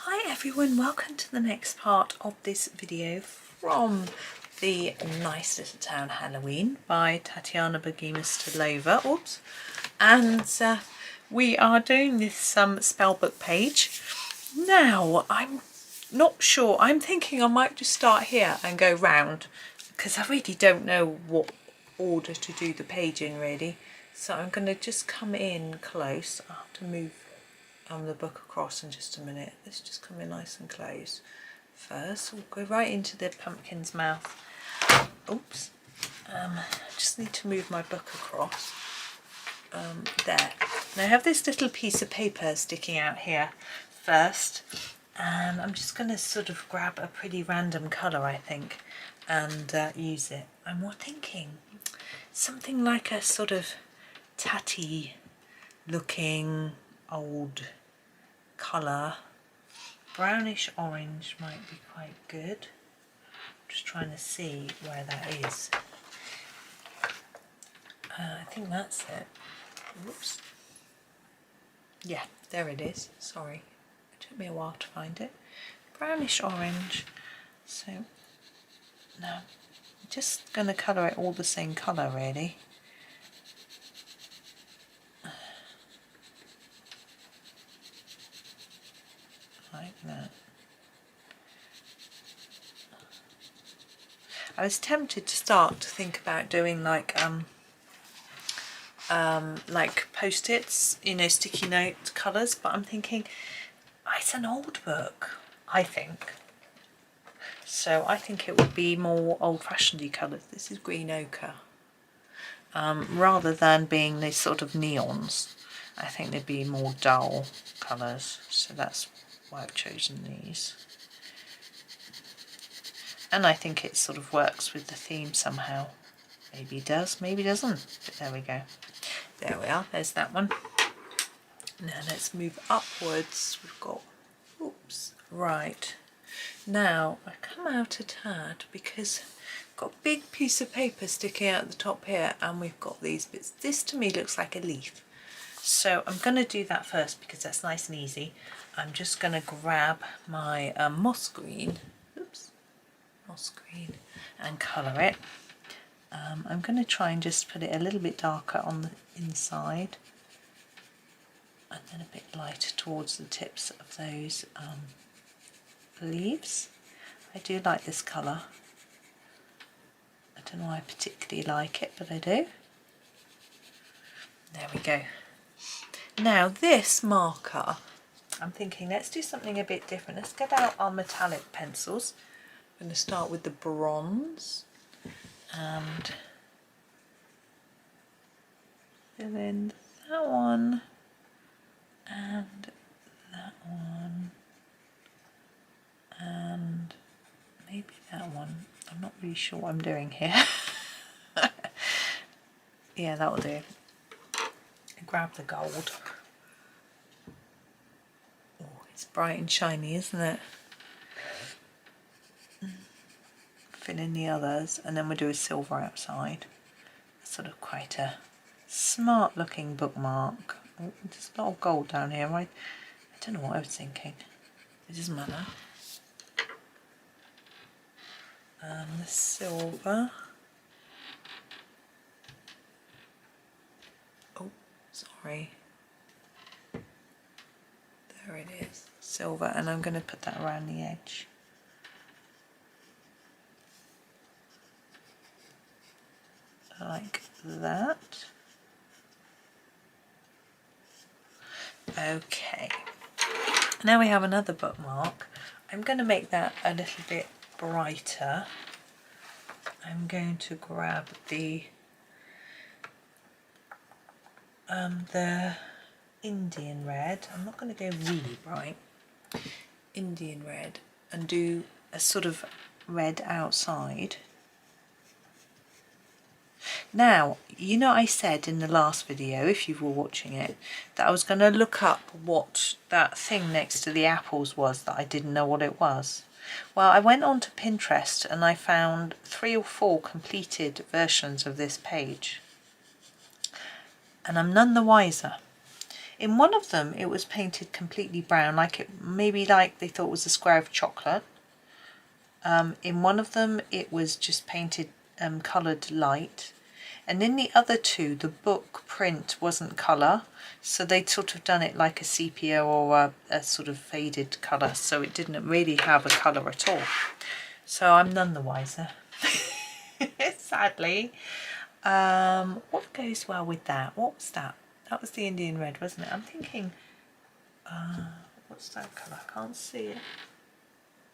Hi everyone, welcome to the next part of this video from the Nice Little Town Halloween by Tatiana Bogema Stolova. Oops. And we are doing this spellbook page. Now, I'm not sure, I'm thinking I might just start here and go round because I really don't know what order to do the page in really. So I'm going to just come in close. I'll have to move the book across in just a minute. Let's just come in nice and close first. We'll go right into the pumpkin's mouth. Oops. Just need to move my book across. There. Now I have this little piece of paper sticking out here first, and I'm just going to sort of grab a pretty random colour, I think, and use it. I'm more thinking something like a sort of tatty looking old colour. Brownish orange might be quite good. Just trying to see where that is. I think that's it. Whoops. Yeah, there it is. Sorry, it took me a while to find it. Brownish orange. So now I'm just going to colour it all the same colour really. Like that. I was tempted to start to think about doing like post-its, you know, sticky note colours, but I'm thinking it's an old book, I think. So I think it would be more old-fashioned colours. This is green ochre. Rather than being these sort of neons, I think they'd be more dull colours. So that's why I've chosen these. And I think it sort of works with the theme somehow. Maybe it does, maybe it doesn't. But there we go. There we are, there's that one. Now let's move upwards. We've got, oops, right. Now I come out a tad because I've got a big piece of paper sticking out the top here, and we've got these bits. This to me looks like a leaf. So I'm going to do that first because that's nice and easy. I'm just going to grab my moss green, oops, moss green, and colour it. I'm going to try and just put it a little bit darker on the inside and then a bit lighter towards the tips of those leaves. I do like this colour. I don't know why I particularly like it, but I do. There we go. Now this marker, I'm thinking let's do something a bit different. Let's get out our metallic pencils. I'm going to start with the bronze and fill in that one and that one and maybe that one. I'm not really sure what I'm doing here. Yeah, that'll do. Grab the gold. Oh, it's bright and shiny, isn't it? Fill in the others, and then we'll do a silver outside. Sort of quite a smart looking bookmark. Oh, there's a lot of gold down here. I don't know what I was thinking. It doesn't matter. The silver. Oh, sorry. There it is. Silver, and I'm going to put that around the edge. Like that. Okay, now we have another bookmark. I'm going to make that a little bit brighter. I'm going to grab the Indian red. I'm not going to go really bright. Indian red, and do a sort of red outside. Now, you know I said in the last video, if you were watching it, that I was going to look up what that thing next to the apples was that I didn't know what it was. Well, I went on to Pinterest and I found 3 or 4 completed versions of this page. And I'm none the wiser. In one of them it was painted completely brown, like it maybe like they thought it was a square of chocolate. In one of them it was just painted coloured light, and in the other two the book print wasn't colour, so they'd sort of done it like a sepia or a sort of faded colour, so it didn't really have a colour at all. So I'm none the wiser, sadly. What goes well with that? What was that? That was the Indian red, wasn't it? I'm thinking, what's that colour? I can't see it.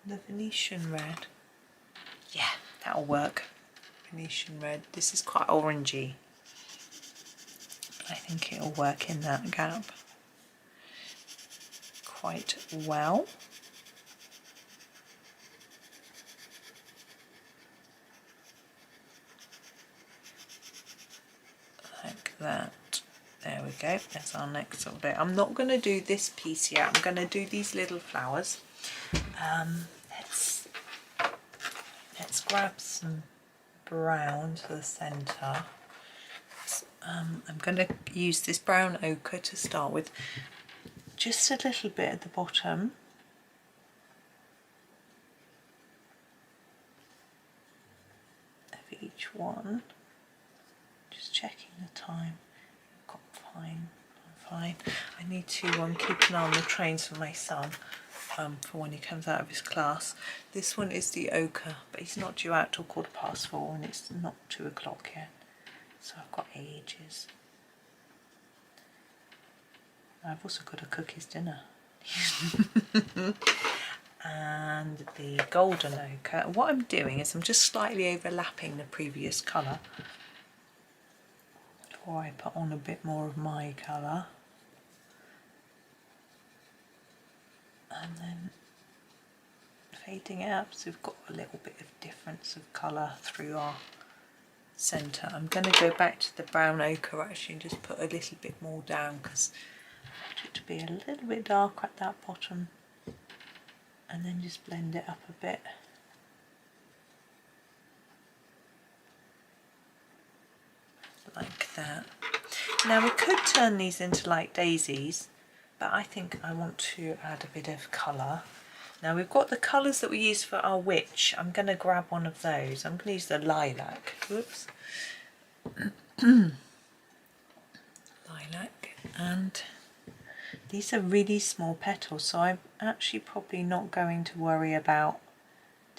The Venetian red. Yeah, that'll work. Venetian red. This is quite orangey. I think it'll work in that gap quite well. Like that. There we go. That's our next little bit. I'm not going to do this piece yet. I'm going to do these little flowers. Let's grab some brown to the centre. I'm going to use this brown ochre to start with. Just a little bit at the bottom. Of each one. Just checking the time. Got fine. I'm fine. I need to keep an eye on the trains for my son. For when he comes out of his class. This one is the ochre, but he's not due out till 4:15 and it's not 2 o'clock yet, so I've got ages. I've also got to cook his dinner. And the golden ochre, what I'm doing is I'm just slightly overlapping the previous colour before I put on a bit more of my colour. And then fading it up so we've got a little bit of difference of colour through our centre. I'm going to go back to the brown ochre actually and just put a little bit more down because I want it to be a little bit darker at that bottom, and then just blend it up a bit. Like that. Now we could turn these into like daisies, but I think I want to add a bit of colour. Now we've got the colours that we use for our witch. I'm going to grab one of those. I'm going to use the lilac. Whoops. Lilac. And these are really small petals, so I'm actually probably not going to worry about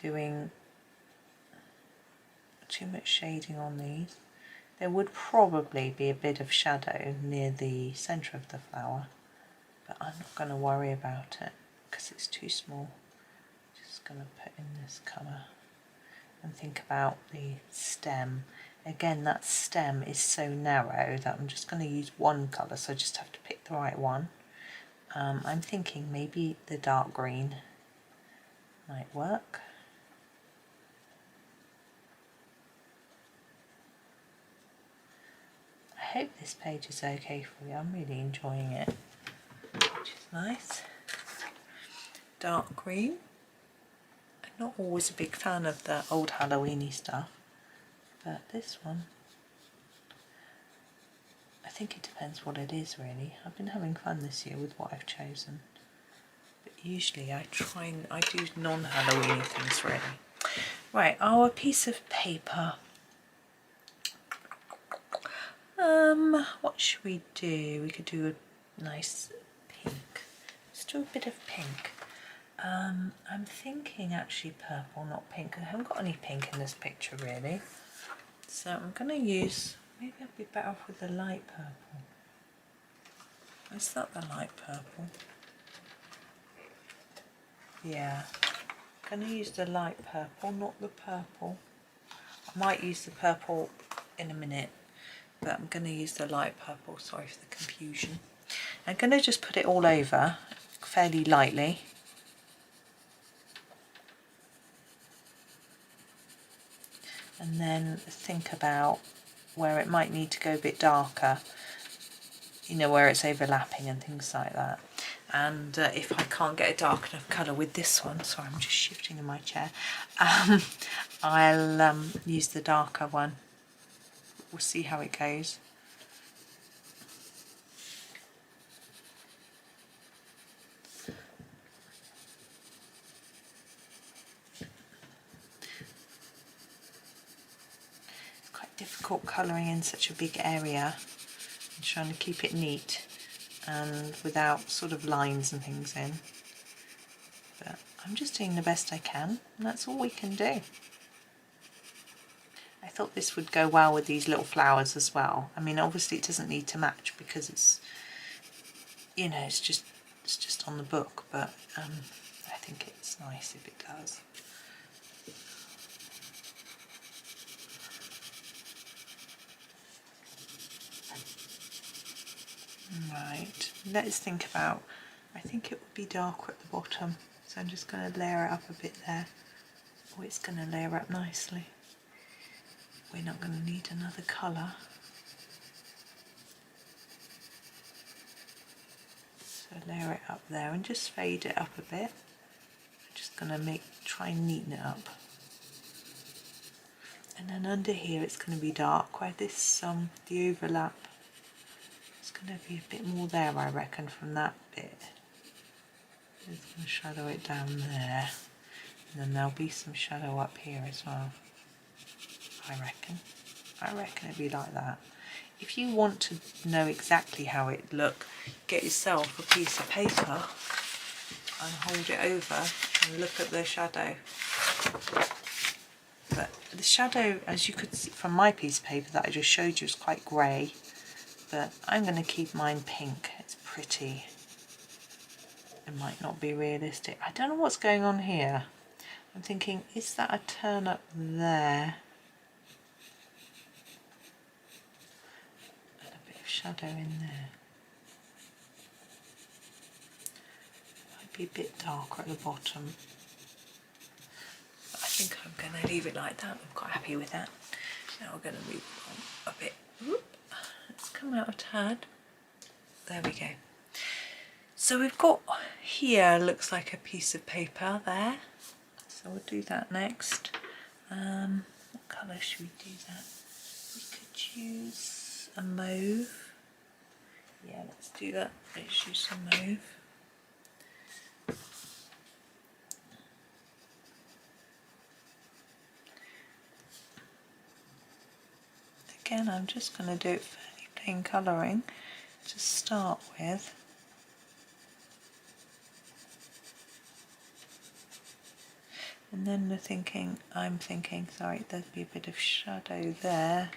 doing too much shading on these. There would probably be a bit of shadow near the centre of the flower, but I'm not going to worry about it because it's too small. Just going to put in this colour and think about the stem. Again, that stem is so narrow that I'm just going to use one colour, so I just have to pick the right one. I'm thinking maybe the dark green might work. I hope this page is okay for you. I'm really enjoying it, which is nice. Dark green. I'm not always a big fan of the old Halloweeny stuff, but this one, I think it depends what it is really. I've been having fun this year with what I've chosen, but usually I do non-Halloweeny things really. Right, our piece of paper. What should we do? We could do a nice pink. Let's do a bit of pink. I'm thinking actually purple, not pink. I haven't got any pink in this picture really. So I'm going to use, maybe I'd be better off with the light purple. Is that the light purple? Yeah. I'm going to use the light purple, not the purple. I might use the purple in a minute, but I'm going to use the light purple. Sorry for the confusion. I'm going to just put it all over fairly lightly. And then think about where it might need to go a bit darker, you know, where it's overlapping and things like that. And if I can't get a dark enough colour with this one, sorry, I'm just shifting in my chair, I'll use the darker one. We'll see how it goes. difficult colouring in such a big area and trying to keep it neat and without sort of lines and things in. But I'm just doing the best I can, and that's all we can do. I thought this would go well with these little flowers as well. I mean, obviously it doesn't need to match because it's, you know, it's just on the book, but I think it's nice if it does. Right, let's think about, I think it would be darker at the bottom, so I'm just going to layer it up a bit there. Oh, it's going to layer up nicely. We're not going to need another colour. So layer it up there and just fade it up a bit. I'm just going to try and neaten it up. And then under here it's going to be dark, where this, the overlap, it's going to be a bit more there, I reckon, from that bit. Just going to shadow it down there. And then there'll be some shadow up here as well, I reckon. I reckon it'd be like that. If you want to know exactly how it look, get yourself a piece of paper and hold it over and look at the shadow. But the shadow, as you could see from my piece of paper that I just showed you, is quite grey. But I'm going to keep mine pink. It's pretty. It might not be realistic. I don't know what's going on here. I'm thinking, is that a turn up there? And a bit of shadow in there. Might be a bit darker at the bottom. But I think I'm going to leave it like that. I'm quite happy with that. Now we're going to move on a bit. Whoop. Let's come out a tad. There we go. So we've got here, looks like a piece of paper there. So we'll do that next. What colour should we do that? We could use a mauve. Yeah, let's do that. Let's use some mauve. Again, I'm just going to do it fairly plain colouring to start with. And then I'm thinking, sorry, there'd be a bit of shadow there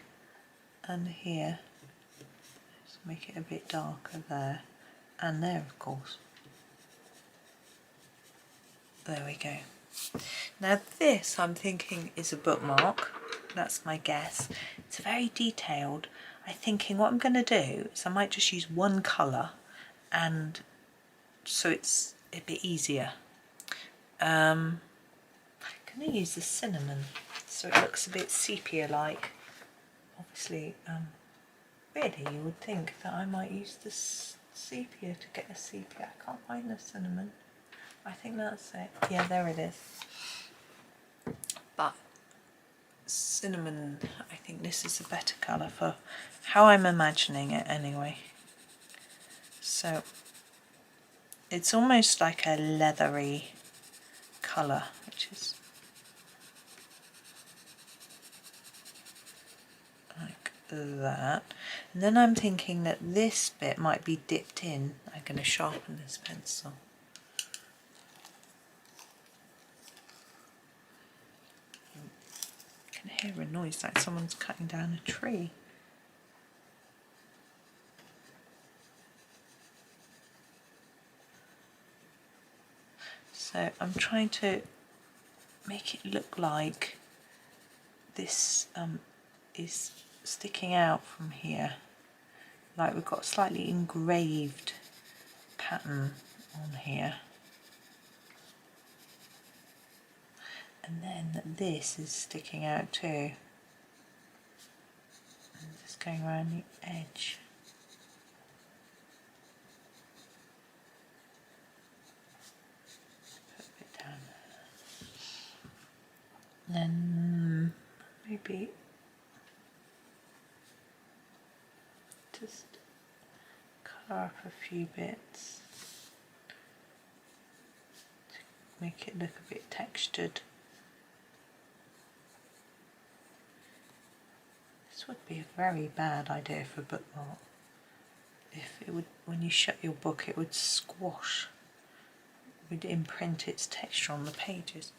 and here. Just make it a bit darker there and there, of course. There we go. Now this, I'm thinking, is a bookmark. That's my guess. It's very detailed. I'm thinking what I'm going to do is I might just use one colour, and so it's a bit easier. I'm going to use the cinnamon so it looks a bit sepia-like. Obviously, really you would think that I might use the sepia to get a sepia. I can't find the cinnamon. I think that's it. Yeah, there it is. But cinnamon, I think this is a better colour for how I'm imagining it anyway. So it's almost like a leathery colour, which is like that. And then I'm thinking that this bit might be dipped in. I'm going to sharpen this pencil. I can hear a noise like someone's cutting down a tree. So I'm trying to make it look like this is sticking out from here, like we've got a slightly engraved pattern on here, and then this is sticking out too, and just going around the edge. Put a bit down there. Then maybe just colour up a few bits to make it look a bit textured. This This would be a very bad idea for a bookmark. If it would, when you shut your book, it would squash. It would imprint its texture on the pages.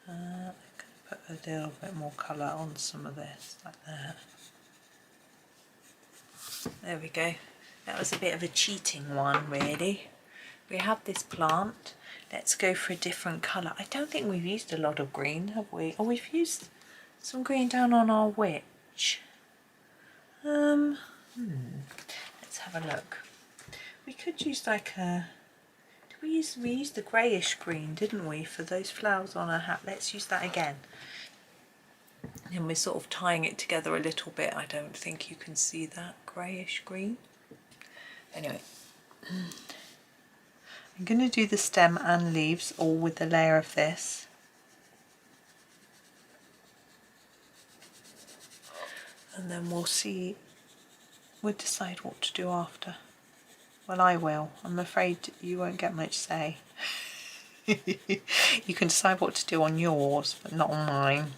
I'm going to put a little bit more colour on some of this, like that. There we go. That was a bit of a cheating one, really. We have this plant. Let's go for a different colour. I don't think we've used a lot of green, have we? Oh, we've used some green down on our witch. Let's have a look. We could use like a... we used the greyish green, didn't we, for those flowers on our hat? Let's use that again. And we're sort of tying it together a little bit. I don't think you can see that greyish green. Anyway, I'm going to do the stem and leaves all with a layer of this. And then we'll see, we'll decide what to do after. Well, I will. I'm afraid you won't get much say. You can decide what to do on yours, but not on mine.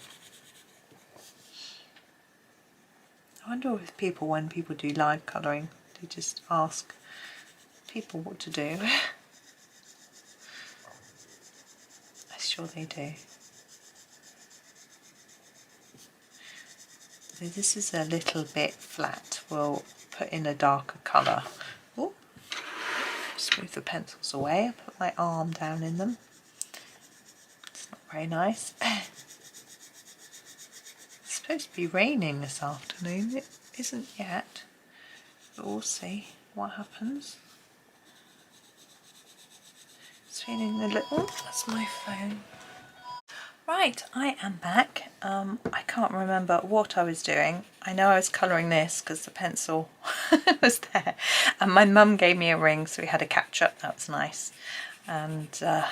I wonder if people, when people do live colouring, they just ask people what to do. I'm sure they do. So this is a little bit flat. We'll put in a darker colour. Oh, just move the pencils away. I put my arm down in them. It's not very nice. It's supposed to be raining this afternoon. It isn't yet, but we'll see what happens. It's feeling a little... oh, that's my phone. Right, I am back. I can't remember what I was doing. I know I was colouring this because the pencil was there. And my mum gave me a ring, so we had a catch up. That was nice. And a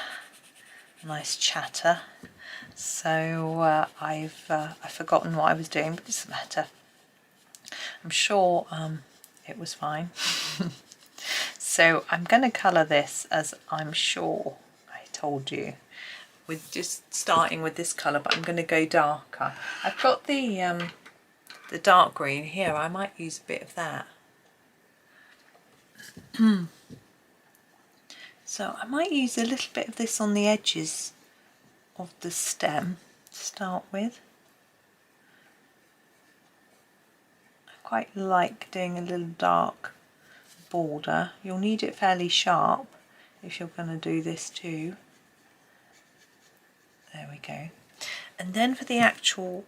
nice chatter. So I've forgotten what I was doing, but it doesn't matter. I'm sure it was fine. So I'm going to colour this as I'm sure I told you, with just starting with this colour, but I'm going to go darker. I've got the dark green here. I might use a bit of that. So I might use a little bit of this on the edges of the stem to start with. I quite like doing a little dark border. You'll need it fairly sharp if you're going to do this too. There we go. And then for the actual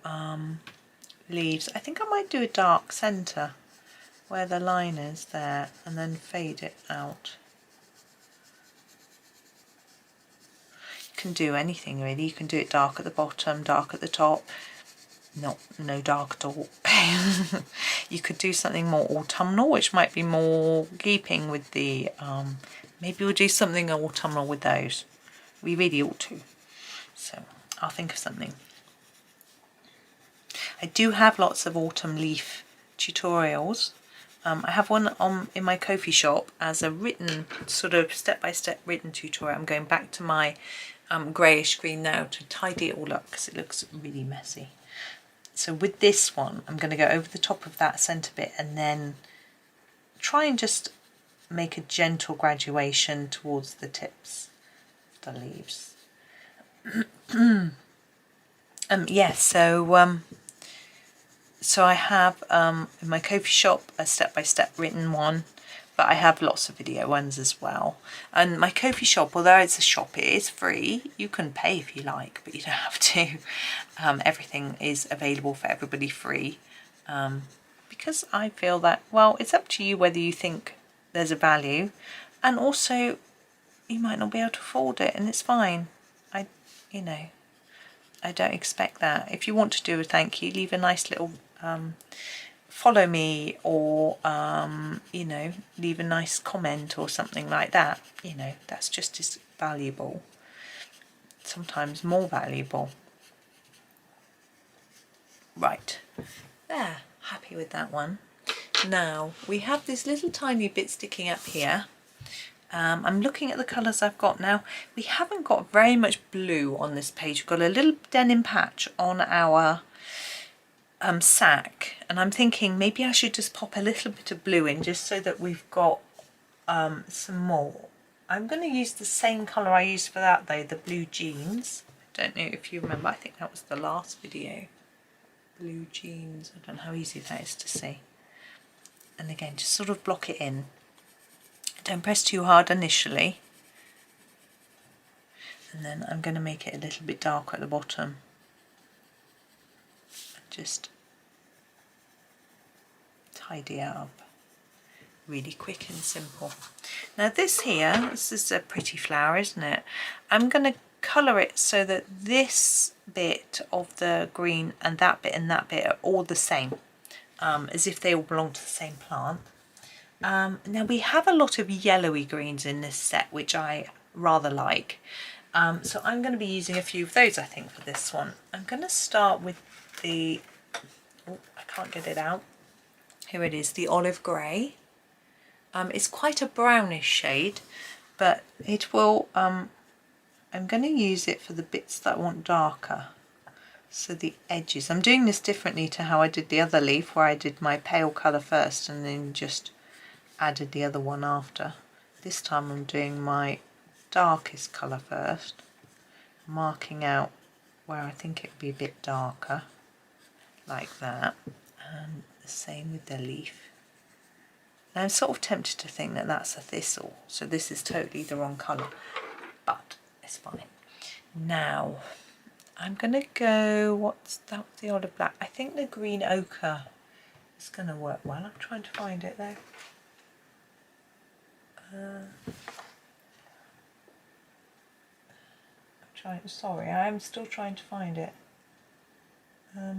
leaves, I think I might do a dark centre where the line is there, and then fade it out. You can do anything really. You can do it dark at the bottom, dark at the top. No dark at all. You could do something more autumnal, which might be more keeping with the... maybe we'll do something autumnal with those. We really ought to. So I'll think of something. I do have lots of autumn leaf tutorials. I have one in my Ko-fi shop as a written, sort of step-by-step written tutorial. I'm going back to my greyish green now to tidy it all up because it looks really messy. So with this one, I'm going to go over the top of that centre bit and then try and just make a gentle graduation towards the tips of the leaves. Yeah, so I have in my Ko-fi shop a step-by-step written one, but I have lots of video ones as well. And my Ko-fi shop, although it's a shop, it is free. You can pay if you like, but you don't have to. Everything is available for everybody free, because I feel that, well, it's up to you whether you think there's a value, and also you might not be able to afford it, and it's fine. You know, I don't expect that. If you want to do a thank you, leave a nice little follow me, or you know, leave a nice comment or something like that. You know, that's just as valuable, sometimes more valuable. Right, there, happy with that one. Now we have this little tiny bit sticking up here. I'm looking at the colours I've got now. We haven't got very much blue on this page. We've got a little denim patch on our sack, and I'm thinking maybe I should just pop a little bit of blue in just so that we've got some more. I'm going to use the same colour I used for that though, the blue jeans. I don't know if you remember, I think that was the last video. Blue jeans, I don't know how easy that is to see. And again, just sort of block it in. Don't press too hard initially. And then I'm going to make it a little bit darker at the bottom. Just tidy it up. Really quick and simple. Now this here, this is a pretty flower, isn't it? I'm going to colour it so that this bit of the green and that bit are all the same, as if they all belong to the same plant. Now we have a lot of yellowy greens in this set, which I rather like. So I'm going to be using a few of those, I think, for this one. I'm going to start with the, oh, I can't get it out. Here it is, the olive grey. It's quite a brownish shade, but it will, I'm going to use it for the bits that I want darker. So the edges, I'm doing this differently to how I did the other leaf, where I did my pale colour first and then just added the other one after. This time I'm doing my darkest colour first, marking out where I think it would be a bit darker, like that, and the same with the leaf. Now I'm sort of tempted to think that that's a thistle, so this is totally the wrong colour, but it's fine. Now I'm going to go, what's that, the olive black? I think the green ochre is going to work well. I'm trying to find it though. Sorry, I'm still trying to find it. I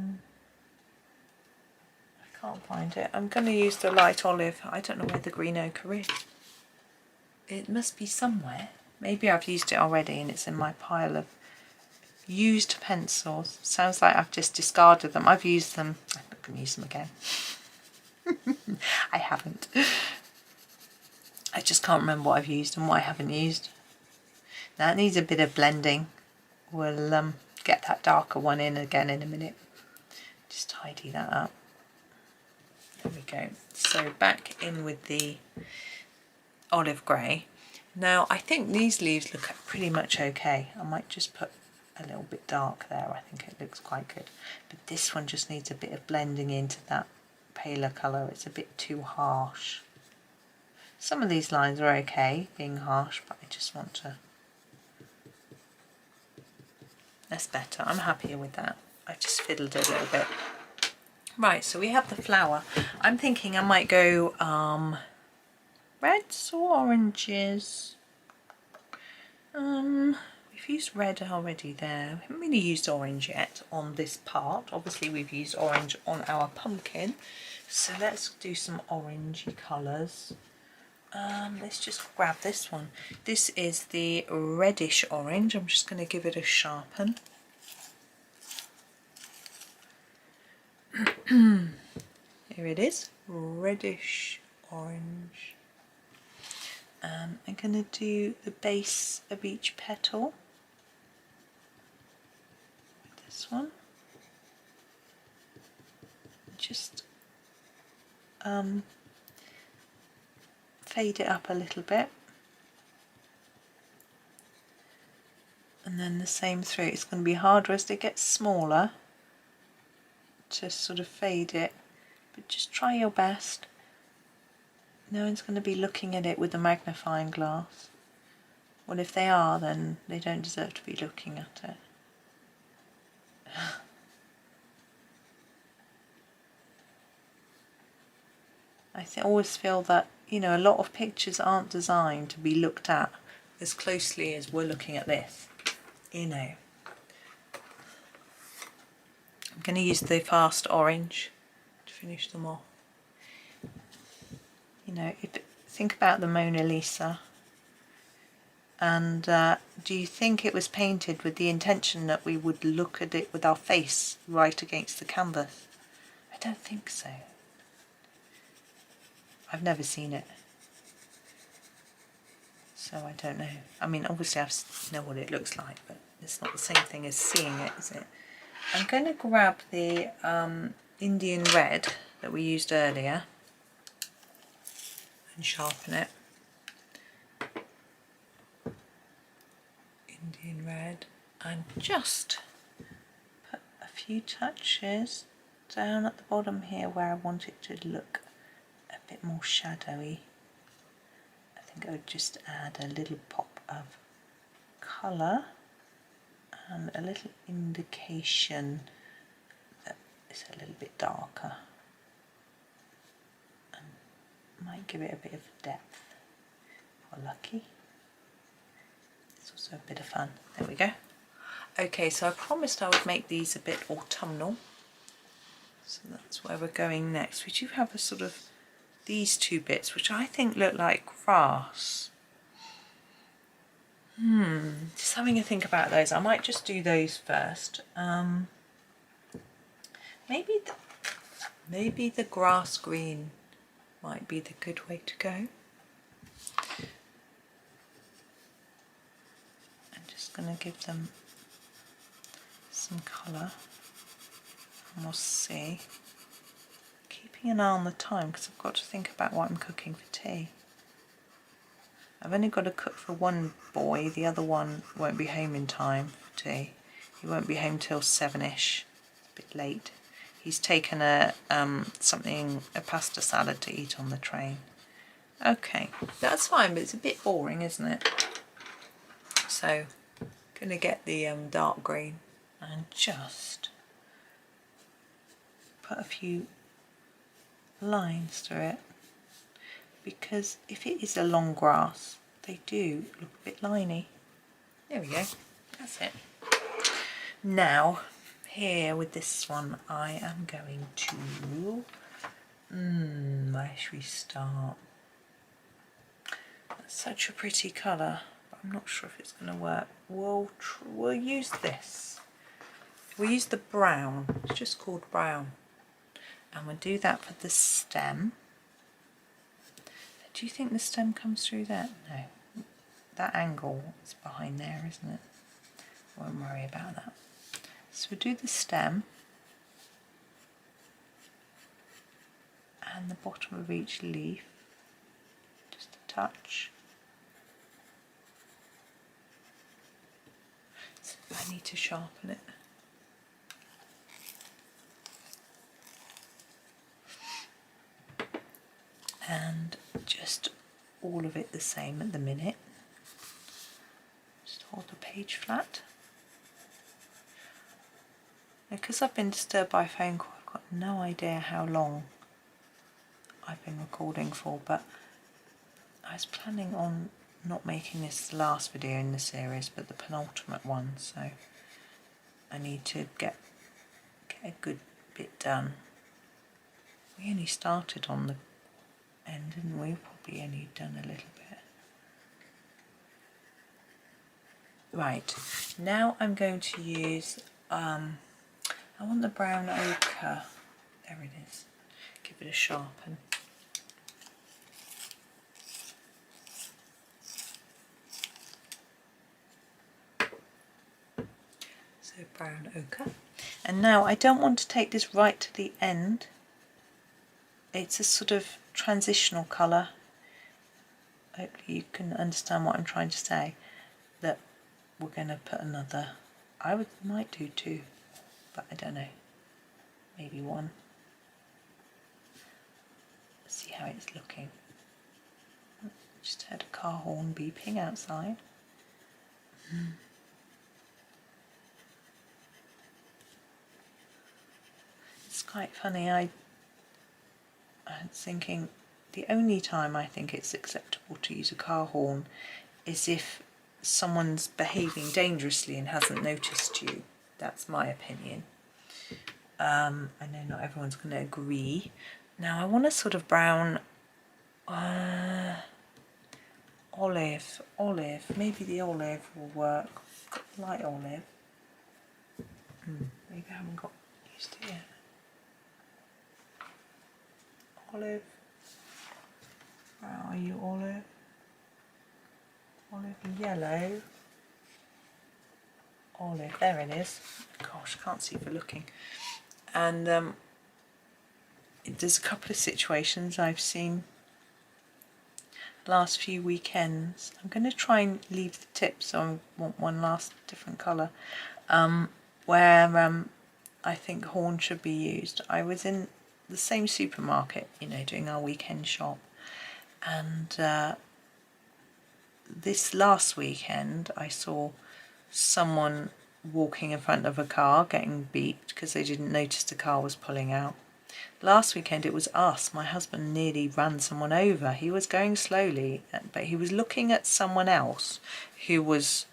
can't find it. I'm going to use the light olive. I don't know where the green ochre is. It must be somewhere. Maybe I've used it already and it's in my pile of used pencils. Sounds like I've just discarded them. I've used them. I'm not going to use them again. I haven't. I just can't remember what I've used and what I haven't used. Now it needs a bit of blending. We'll get that darker one in again in a minute. Just tidy that up. There we go. So back in with the olive grey. Now I think these leaves look pretty much okay. I might just put a little bit dark there. I think it looks quite good. But this one just needs a bit of blending into that paler colour. It's a bit too harsh. Some of these lines are okay being harsh, but I just want to... That's better. I'm happier with that. I've just fiddled it a little bit. Right, so we have the flower. I'm thinking I might go reds or oranges. We've used red already there. We haven't really used orange yet on this part. Obviously we've used orange on our pumpkin. So let's do some orangey colours. Let's just grab this one. This is the reddish orange. I'm just going to give it a sharpen. Here it is, reddish orange. I'm going to do the base of each petal. This one. Just fade it up a little bit, and then the same through. It's going to be harder as it gets smaller to sort of fade it, but just try your best. No one's going to be looking at it with a magnifying glass. Well, if they are, then they don't deserve to be looking at it. I always feel that, you know, a lot of pictures aren't designed to be looked at as closely as we're looking at this, you know. I'm going to use the fast orange to finish them off. You know, think about the Mona Lisa, and do you think it was painted with the intention that we would look at it with our face right against the canvas? I don't think so. I've never seen it, so I don't know. I mean, obviously I know what it looks like, but it's not the same thing as seeing it, is it? I'm going to grab the Indian red that we used earlier and sharpen it. Indian red, and just put a few touches down at the bottom here where I want it to look a bit more shadowy. I think I would just add a little pop of colour and a little indication that it's a little bit darker, and might give it a bit of depth if we're lucky. It's also a bit of fun. There we go. Okay, so I promised I would make these a bit autumnal, so that's where we're going next. We do have a sort of these two bits which I think look like grass. Just having a think about those. I might just do those first. Maybe the grass green might be the good way to go. I'm just going to give them some colour and we'll see. Keeping an eye on the time because I've got to think about what I'm cooking for tea. I've only got to cook for one boy, the other one won't be home in time for tea. He won't be home till 7ish, it's a bit late. He's taken a pasta salad to eat on the train. Okay, that's fine, but it's a bit boring, isn't it? So, gonna get the dark green and just put a few lines through it. Because if it is a long grass, they do look a bit liney. There we go, that's it. Now, here with this one, I am going to, where should we start? That's such a pretty colour, but I'm not sure if it's going to work. We'll use this. We'll use the brown, it's just called brown. And we'll do that for the stem. Do you think the stem comes through that? No. That angle is behind there, isn't it? Won't worry about that. So we'll do the stem and the bottom of each leaf, just a touch. So I need to sharpen it. And just all of it the same at the minute. Just hold the page flat. Because I've been disturbed by a phone call, I've got no idea how long I've been recording for, but I was planning on not making this the last video in the series, but the penultimate one, so I need to get a good bit done. We only started on the end, didn't we? Probably only done a little bit. Right, now I'm going to use, I want the brown ochre, there it is, give it a sharpen. So brown ochre, and now I don't want to take this right to the end. It's a sort of transitional colour. Hopefully you can understand what I'm trying to say. That we're going to put another. Might do two, but I don't know. Maybe one. Let's see how it's looking. Just heard a car horn beeping outside. It's quite funny. I'm thinking the only time I think it's acceptable to use a car horn is if someone's behaving dangerously and hasn't noticed you. That's my opinion. I know not everyone's going to agree. Now I want a sort of brown olive, maybe the olive will work, light olive. Maybe I haven't got used to it yet. Olive, where are you, olive? Olive yellow. Olive, there it is. Gosh, can't see for looking. And there's a couple of situations I've seen last few weekends. I'm going to try and leave the tip, so I want one last different colour, where I think horn should be used. I was in the same supermarket, you know, doing our weekend shop, and this last weekend I saw someone walking in front of a car getting beat because they didn't notice the car was pulling out. Last weekend it was us. My husband nearly ran someone over. He was going slowly, but he was looking at someone else who was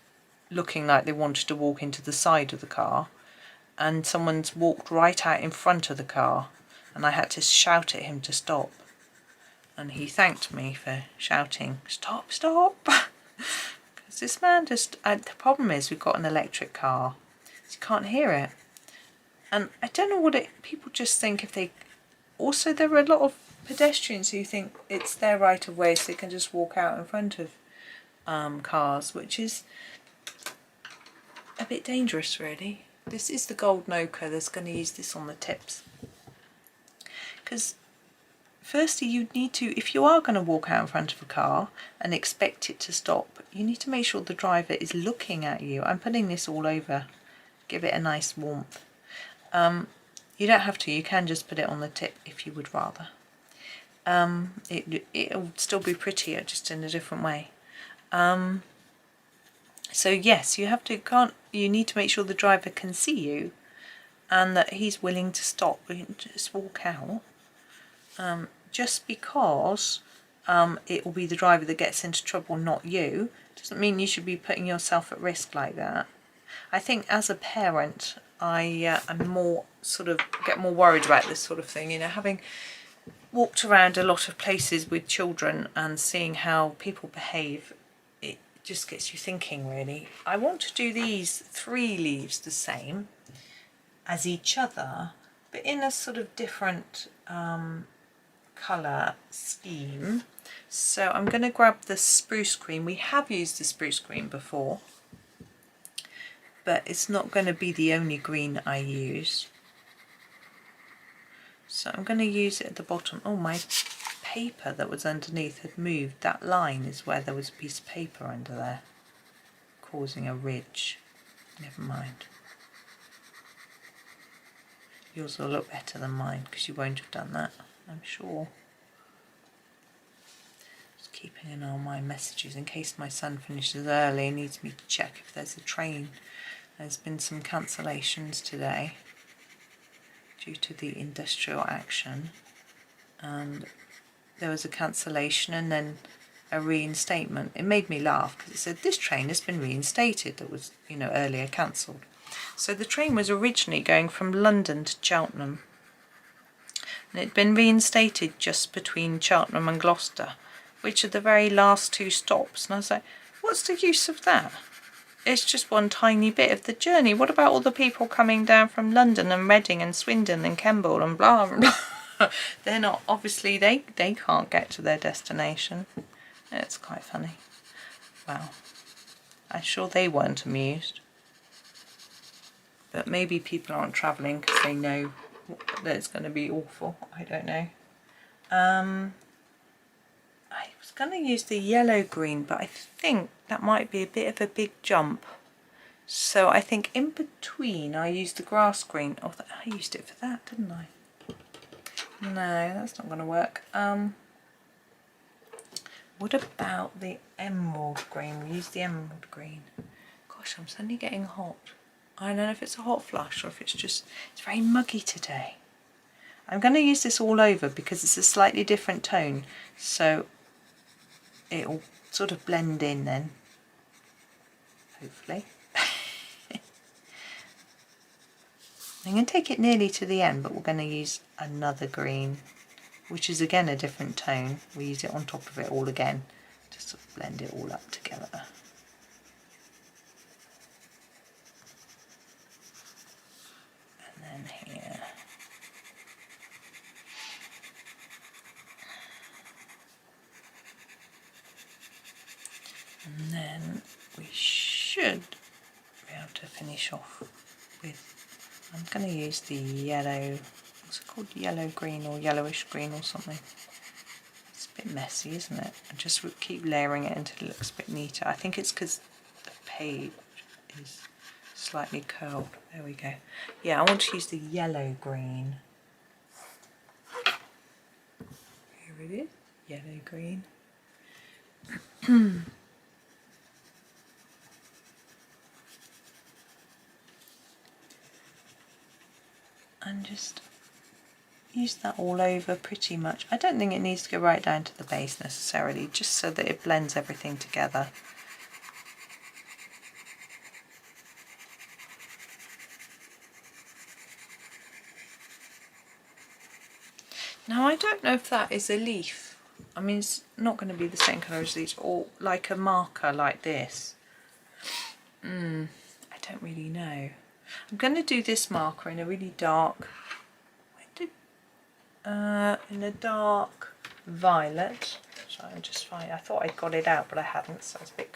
looking like they wanted to walk into the side of the car, and someone's walked right out in front of the car, and I had to shout at him to stop. And he thanked me for shouting, "Stop, stop!" Because this man just... the problem is we've got an electric car, so you can't hear it. And I don't know what people just think if they... Also, there are a lot of pedestrians who think it's their right of way, so they can just walk out in front of cars, which is a bit dangerous, really. This is the golden ochre. That's going to use this on the tips. Because firstly, you need to, if you are going to walk out in front of a car and expect it to stop, you need to make sure the driver is looking at you. I'm putting this all over. Give it a nice warmth. You don't have to, you can just put it on the tip if you would rather. It'll still be prettier, just in a different way. So yes, you need to make sure the driver can see you and that he's willing to stop and just walk out. Just because it will be the driver that gets into trouble, not you, doesn't mean you should be putting yourself at risk like that. I think as a parent, I am more get more worried about this sort of thing, you know, having walked around a lot of places with children and seeing how people behave. It just gets you thinking, really. I want to do these 3 leaves the same as each other, but in a sort of different colour scheme. So I'm going to grab the spruce green. We have used the spruce green before, but it's not going to be the only green I use. So I'm going to use it at the bottom. Oh, my paper that was underneath had moved. That line is where there was a piece of paper under there, causing a ridge. Never mind. Yours will look better than mine because you won't have done that, I'm sure. Just keeping an eye on my messages in case my son finishes early and needs me to check if there's a train. There's been some cancellations today due to the industrial action, and there was a cancellation and then a reinstatement. It made me laugh because it said this train has been reinstated that was, you know, earlier cancelled. So the train was originally going from London to Cheltenham, and it had been reinstated just between Cheltenham and Gloucester, which are the very last 2 stops. And I was like, what's the use of that? It's just one tiny bit of the journey. What about all the people coming down from London and Reading and Swindon and Kemble and blah, blah, blah? They're not, obviously they can't get to their destination. It's quite funny. Well, I'm sure they weren't amused. But maybe people aren't travelling because they know that it's going to be awful. I don't know. I was going to use the yellow green, but I think that might be a bit of a big jump. So I think in between I used the grass green. Oh, I used it for that, didn't I? No, that's not going to work. What about the emerald green? We used the emerald green. Gosh, I'm suddenly getting hot. I don't know if it's a hot flush or if it's just, it's very muggy today. I'm going to use this all over because it's a slightly different tone, so it'll sort of blend in then, hopefully. I'm going to take it nearly to the end, but we're going to use another green, which is again a different tone. We use it on top of it all again to sort of blend it all up together. And then here. And then we should be able to finish off with, I'm going to use the yellow what's it called, yellow green or yellowish green or something. It's a bit messy, isn't it? I just keep layering it until it looks a bit neater. I think it's because the page is slightly curled. There we go. Yeah, I want to use the yellow green. Here it is, yellow green. And just use that all over pretty much. I don't think it needs to go right down to the base necessarily, just so that it blends everything together. Now I don't know if that is a leaf. I mean, it's not going to be the same colour as these, or like a marker like this. I don't really know. I'm going to do this marker in a really dark, in a dark violet. So I'm just fine. I thought I'd got it out, but I hadn't, so I was a bit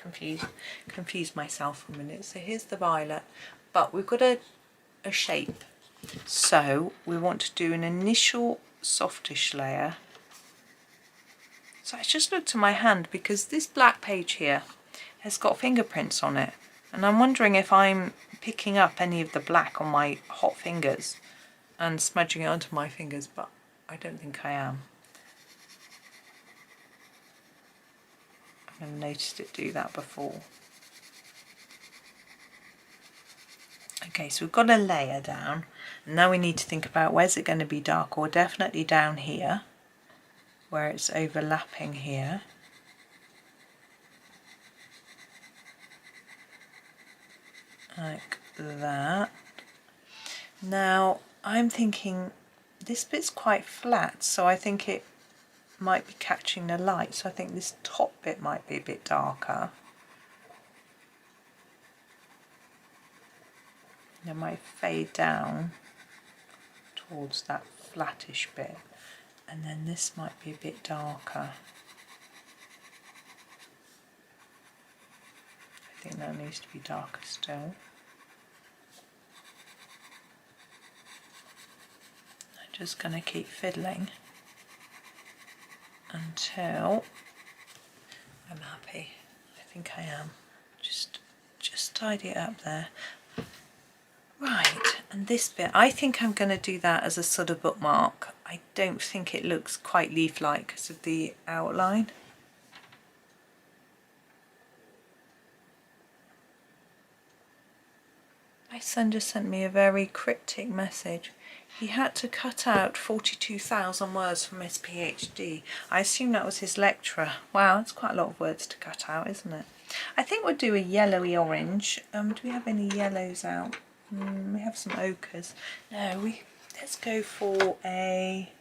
confused myself for a minute. So here's the violet, but we've got a shape. So we want to do an initial softish layer. So I just looked at my hand because this black page here has got fingerprints on it, and I'm wondering if I'm picking up any of the black on my hot fingers and smudging it onto my fingers, but I don't think I am. I've never noticed it do that before. Okay, so we've got a layer down, and now we need to think about where's it going to be dark, or definitely down here where it's overlapping here. Like that. Now I'm thinking this bit's quite flat, so I think it might be catching the light, so I think this top bit might be a bit darker. It might fade down towards that flattish bit, and then this might be a bit darker. I think that needs to be darker still. I'm just going to keep fiddling until I'm happy. I think I am. Just tidy it up there. Right, and this bit, I think I'm going to do that as a sort of bookmark. I don't think it looks quite leaf-like because of the outline. My son just sent me a very cryptic message. He had to cut out 42,000 words from his PhD. I assume that was his lecturer. Wow, that's quite a lot of words to cut out, isn't it? I think we'll do a yellowy orange. Do we have any yellows out? We have some ochres. No, let's go for a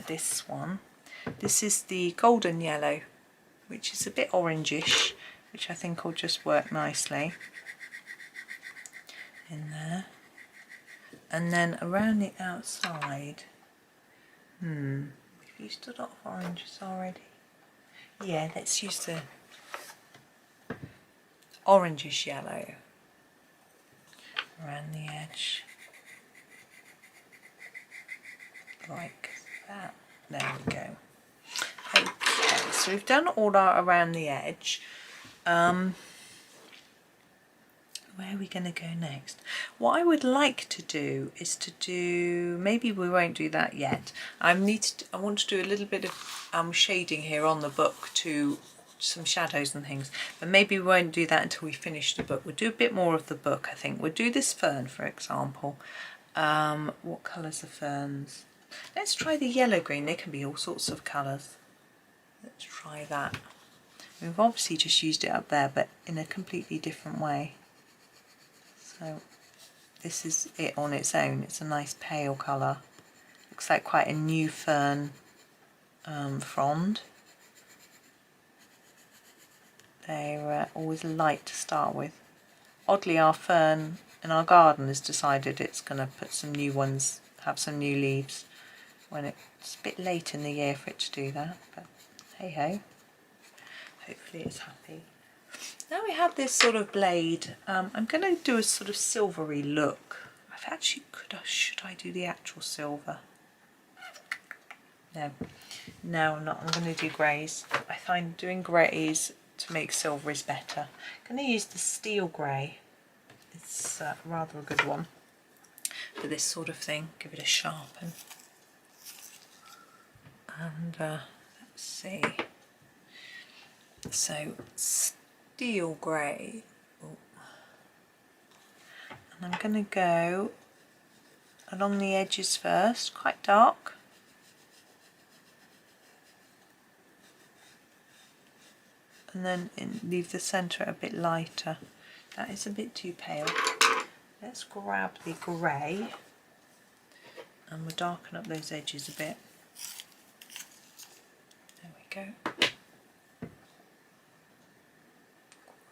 this one. This is the golden yellow, which is a bit orangish, which I think will just work nicely in there. And then around the outside, we've used a lot of oranges already. Yeah, let's use the orangish yellow around the edge, like that. There we go. Okay, so we've done all our around the edge. Where are we going to go next? What I would like to do is to do, maybe we won't do that yet. I want to do a little bit of shading here on the book, to some shadows and things, but maybe we won't do that until we finish the book. We'll do a bit more of the book, I think. We'll do this fern, for example. What colours are ferns? Let's try the yellow green. They can be all sorts of colours. Let's try that. We've obviously just used it up there, but in a completely different way. So this is it on its own. It's a nice pale colour. Looks like quite a new fern frond. They're always light to start with. Oddly, our fern in our garden has decided it's going to put some new ones, have some new leaves, when it's a bit late in the year for it to do that, but hey ho, hopefully it's happy. Now we have this sort of blade. I'm going to do a sort of silvery look. I I've actually should I do the actual silver? No, I'm not. I'm going to do greys. I find doing greys to make silver is better. I'm going to use the steel grey. It's rather a good one for this sort of thing. Give it a sharpen. And let's see. So steel grey. Ooh. And I'm going to go along the edges first, quite dark. And then leave the centre a bit lighter. That is a bit too pale. Let's grab the grey and we'll darken up those edges a bit. There we go.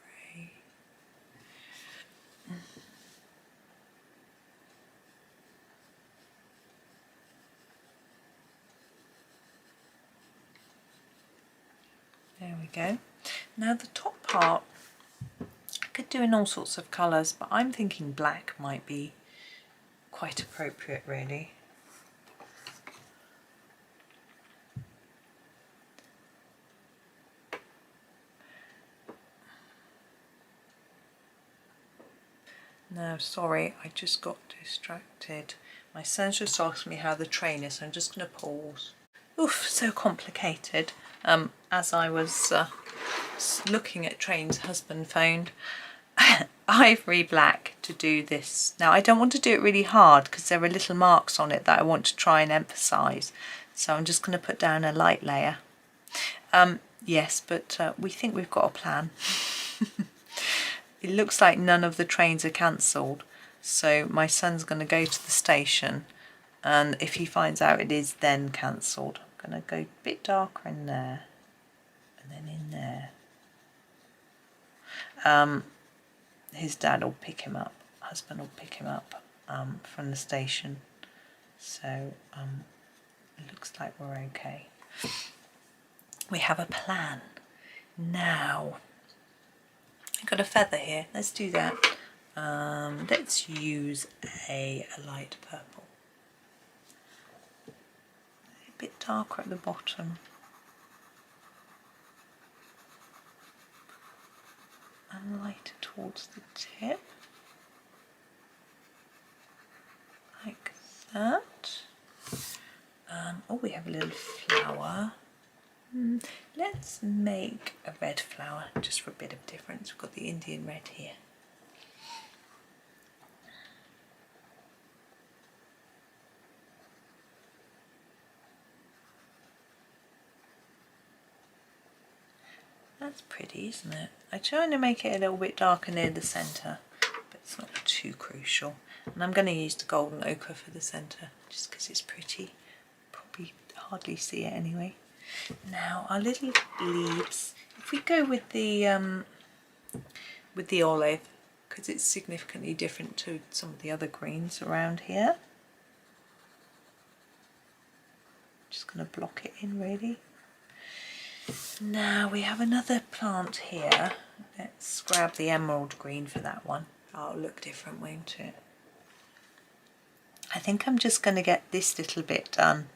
Grey. There we go. Now the top part, I could do in all sorts of colours, but I'm thinking black might be quite appropriate really. No, sorry, I just got distracted. My son's just asked me how the train is, so I'm just going to pause. Oof, so complicated. As I was looking at trains, husband phoned. Ivory black to do this. Now I don't want to do it really hard because there are little marks on it that I want to try and emphasise. So I'm just going to put down a light layer. Yes, but we think we've got a plan. It looks like none of the trains are cancelled. So my son's going to go to the station, and if he finds out it is then cancelled, I'm going to go a bit darker in there and then in there. His dad will pick him up, husband will pick him up from the station. So it looks like we're okay. We have a plan. Now, I've got a feather here, let's do that. Let's use a light purple. A bit darker at the bottom. And lighter towards the tip. Like that. Oh, we have a little flower. Let's make a red flower just for a bit of difference. We've got the Indian red here. That's pretty, isn't it? I'm trying to make it a little bit darker near the centre, but it's not too crucial. And I'm going to use the golden ochre for the centre, just because it's pretty. Probably hardly see it anyway. Now our little leaves, if we go with the olive, because it's significantly different to some of the other greens around here. Just going to block it in really. Now we have another plant here. Let's grab the emerald green for that one. Oh, it'll look different, won't it? I think I'm just going to get this little bit done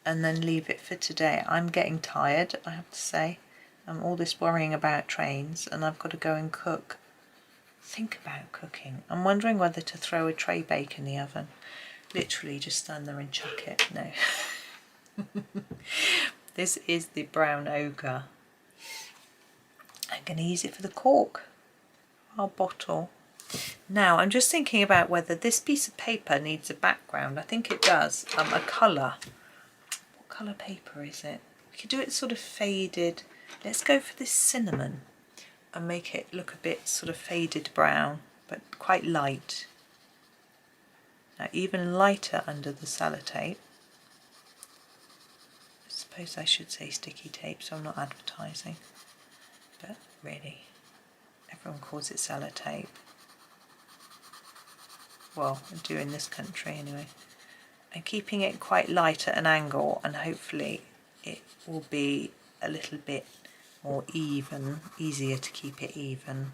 and then leave it for today. I'm getting tired, I have to say. All this worrying about trains, and I've got to go and cook. Think about cooking. I'm wondering whether to throw a tray bake in the oven. Literally just stand there and chuck it. No. This is the brown ochre. I'm going to use it for the cork, our bottle. Now I'm just thinking about whether this piece of paper needs a background. I think it does. A colour. What colour paper is it? We could do it sort of faded. Let's go for this cinnamon and make it look a bit sort of faded brown, but quite light. Now even lighter under the sellotape. I suppose I should say sticky tape, so I'm not advertising, but really everyone calls it sellotape. Well, I do in this country anyway. And keeping it quite light at an angle, and hopefully it will be a little bit more even, easier to keep it even.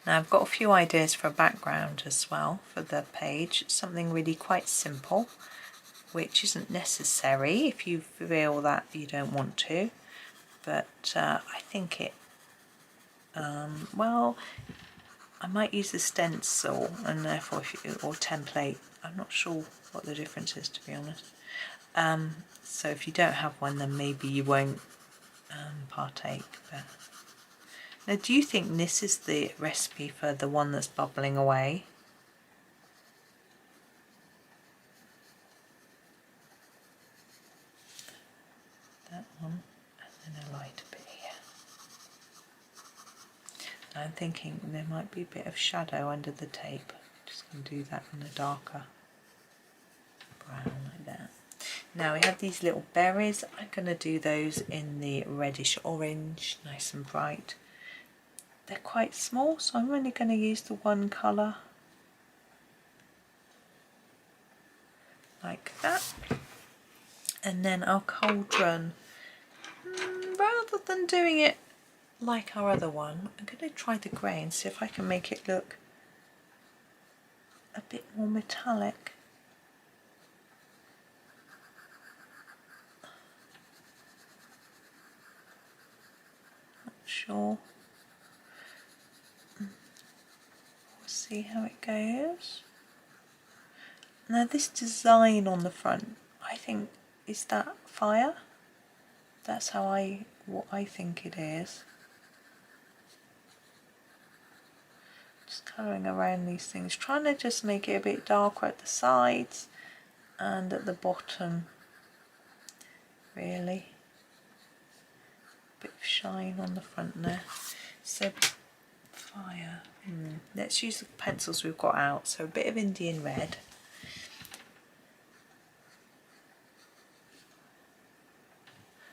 Now I've got a few ideas for a background as well for the page, something really quite simple, which isn't necessary if you feel that you don't want to, but I think it, well, I might use a stencil and therefore or template. I'm not sure what the difference is, to be honest. So if you don't have one, then maybe you won't partake. But now, do you think this is the recipe for the one that's bubbling away? That one, and then a lighter bit here. I'm thinking there might be a bit of shadow under the tape. Just going to do that in a darker brown like that. Now we have these little berries. I'm going to do those in the reddish orange, nice and bright. They're quite small, so I'm only going to use the one colour, like that. And then our cauldron, rather than doing it like our other one, I'm going to try the grey and see if I can make it look a bit more metallic. Not sure. We'll see how it goes. Now this design on the front, I think, is that fire? That's how what I think it is. Just colouring around these things, trying to just make it a bit darker at the sides and at the bottom, really. A bit of shine on the front there. So fire, let's use the pencils we've got out, so a bit of Indian red.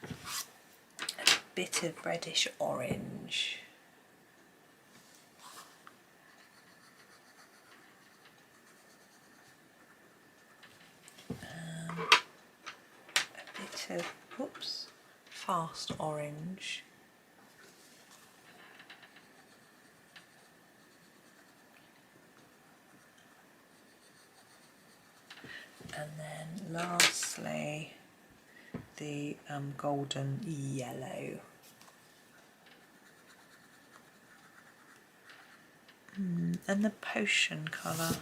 A bit of reddish orange. A bit of, oops, fast orange. And then lastly, the golden yellow. And the potion colour.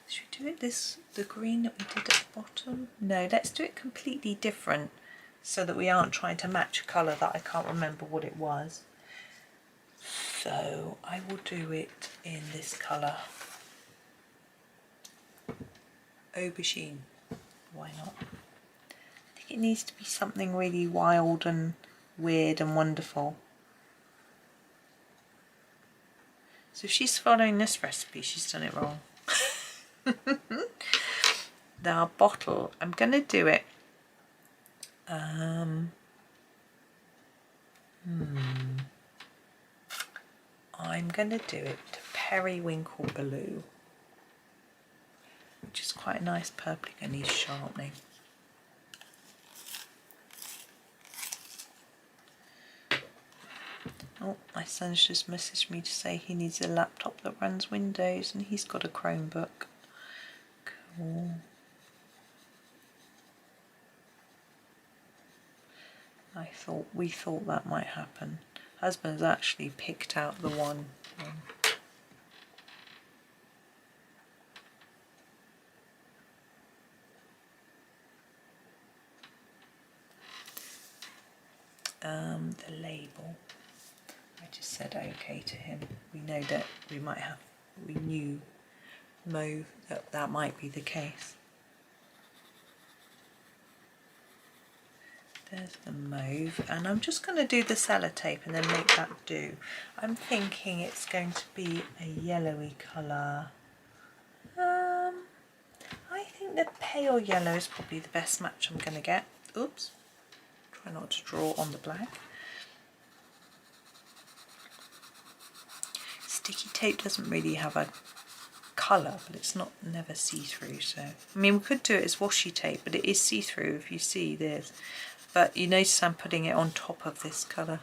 Should we do it the green that we did at the bottom? No, let's do it completely different so that we aren't trying to match a colour that I can't remember what it was. So I will do it in this colour. Aubergine. Why not? I think it needs to be something really wild and weird and wonderful. So if she's following this recipe, she's done it wrong. Now bottle, I'm going to do it. I'm going to do it to periwinkle blue, which is quite a nice purple and needs sharpening. Oh, my son's just messaged me to say he needs a laptop that runs Windows and he's got a Chromebook. Cool. We thought that might happen. Husband's actually picked out the one. The label. I just said okay to him. We know that we knew mauve, that might be the case. There's the mauve, and I'm just going to do the sellotape and then make that do. I'm thinking it's going to be a yellowy colour. I think the pale yellow is probably the best match I'm going to get. Oops, try not to draw on the black. Sticky tape doesn't really have a colour, but it's never see-through, so I mean we could do it as washi tape, but it is see-through if you see this. But you notice I'm putting it on top of this colour.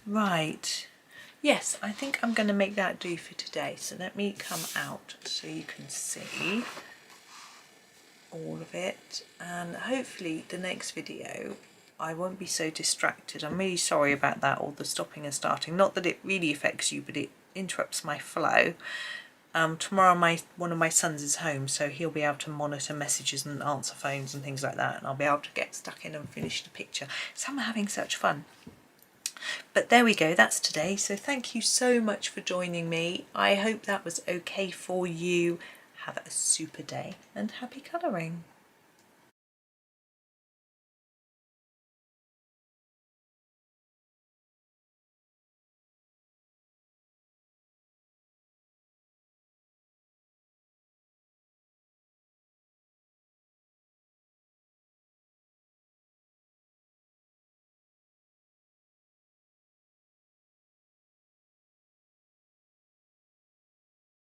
Right, yes, I think I'm going to make that do for today. So let me come out so you can see all of it, and hopefully the next video I won't be so distracted. I'm really sorry about that, all the stopping and starting. Not that it really affects you, but it interrupts my flow. Tomorrow one of my sons is home, so he'll be able to monitor messages and answer phones and things like that, and I'll be able to get stuck in and finish the picture. So I'm having such fun. But there we go, that's today. So thank you so much for joining me. I hope that was okay for you. Have a super day and happy colouring.